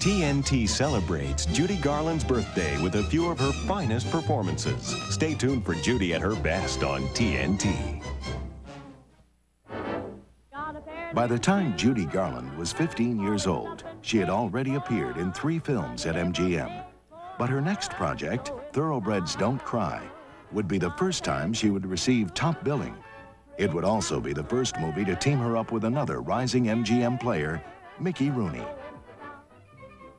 TNT celebrates Judy Garland's birthday with a few of her finest performances. Stay tuned for Judy at her best on TNT. By the time Judy Garland was 15 years old, she had already appeared in 3 films at MGM. But her next project, Thoroughbreds Don't Cry, would be the first time she would receive top billing. It would also be the first movie to team her up with another rising MGM player, Mickey Rooney.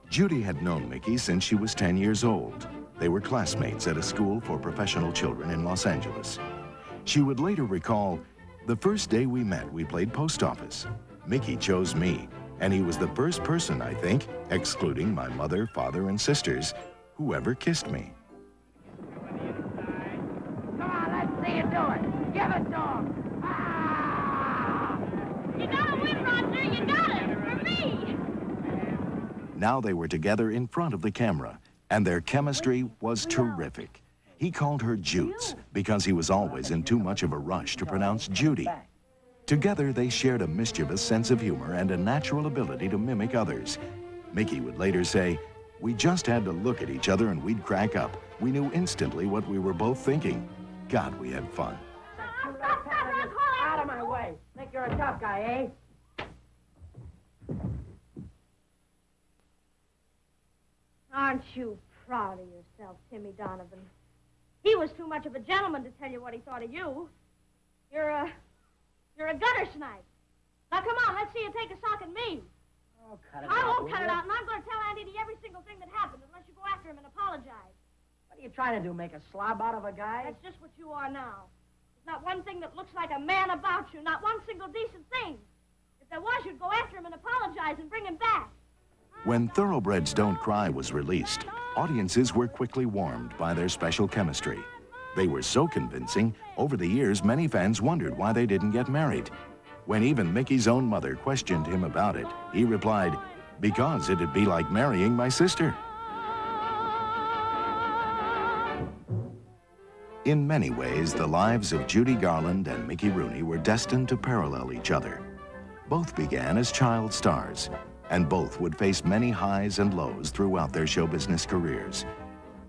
Judy had known Mickey since she was 10 years old. They were classmates at a school for professional children in Los Angeles. She would later recall, "The first day we met, we played post office. Mickey chose me, and he was the first person, I think, excluding my mother, father, and sisters, who ever kissed me." Come on, let's see you do it. Give it to him. Ah! You gotta win, Roger. You got it. For me. Now they were together in front of the camera, and their chemistry was terrific. He called her Jutes because he was always in too much of a rush to pronounce Judy. Together, they shared a mischievous sense of humor and a natural ability to mimic others. Mickey would later say, "We just had to look at each other and we'd crack up. We knew instantly what we were both thinking. God, we had fun." Out of my way. Think you're a tough guy, eh? Aren't you proud of yourself, Timmy Donovan? He was too much of a gentleman to tell you what he thought of you. You're a gutter snipe. Now, come on, let's see you take a sock at me. Oh, cut it out. I won't will cut it you? out, and I'm going to tell Andy every single thing that happened unless you go after him and apologize. What are you trying to do, make a slob out of a guy? That's just what you are now. There's not one thing that looks like a man about you, not one single decent thing. If there was, you'd go after him and apologize and bring him back. When Thoroughbreds Don't Cry was released, audiences were quickly warmed by their special chemistry. They were so convincing, over the years, many fans wondered why they didn't get married. When even Mickey's own mother questioned him about it, he replied, "Because it'd be like marrying my sister." In many ways, the lives of Judy Garland and Mickey Rooney were destined to parallel each other. Both began as child stars, and both would face many highs and lows throughout their show business careers.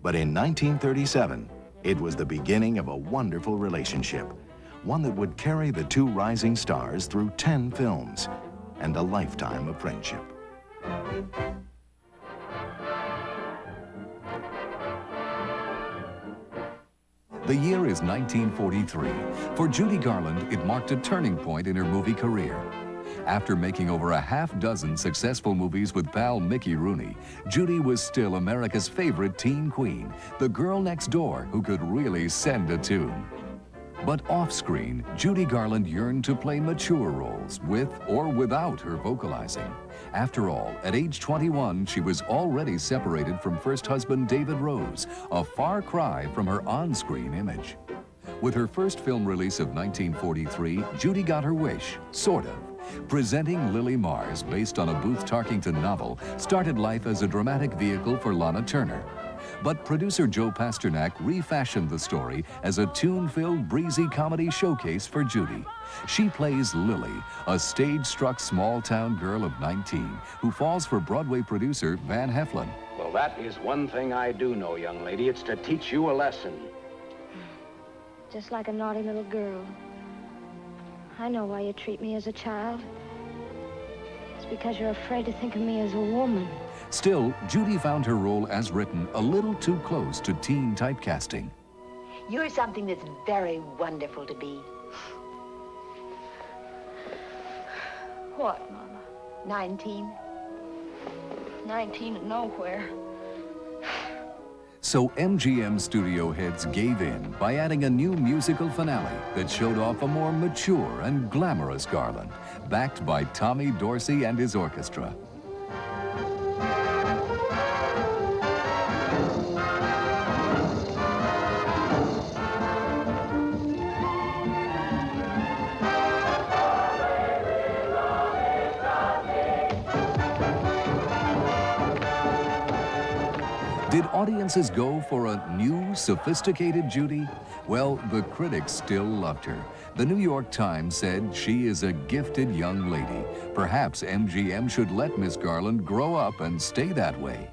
But in 1937, it was the beginning of a wonderful relationship, one that would carry the two rising stars through 10 films and a lifetime of friendship. The year is 1943. For Judy Garland, it marked a turning point in her movie career. After making over a half-dozen successful movies with pal Mickey Rooney, Judy was still America's favorite teen queen, the girl next door who could really send a tune. But off-screen, Judy Garland yearned to play mature roles with or without her vocalizing. After all, at age 21, she was already separated from first husband David Rose, a far cry from her on-screen image. With her first film release of 1943, Judy got her wish, sort of. Presenting Lily Mars, based on a Booth Tarkington novel, started life as a dramatic vehicle for Lana Turner. But producer Joe Pasternak refashioned the story as a tune-filled, breezy comedy showcase for Judy. She plays Lily, a stage-struck small-town girl of 19 who falls for Broadway producer Van Heflin. Well, that is one thing I do know, young lady. It's to teach you a lesson. Just like a naughty little girl. I know why you treat me as a child. It's because you're afraid to think of me as a woman. Still, Judy found her role as written a little too close to teen typecasting. You're something that's very wonderful to be. What, Mama? 19. 19 and nowhere. So MGM studio heads gave in by adding a new musical finale that showed off a more mature and glamorous Garland, backed by Tommy Dorsey and his orchestra. Did audiences go for a new, sophisticated Judy? Well, the critics still loved her. The New York Times said she is a gifted young lady. Perhaps MGM should let Miss Garland grow up and stay that way.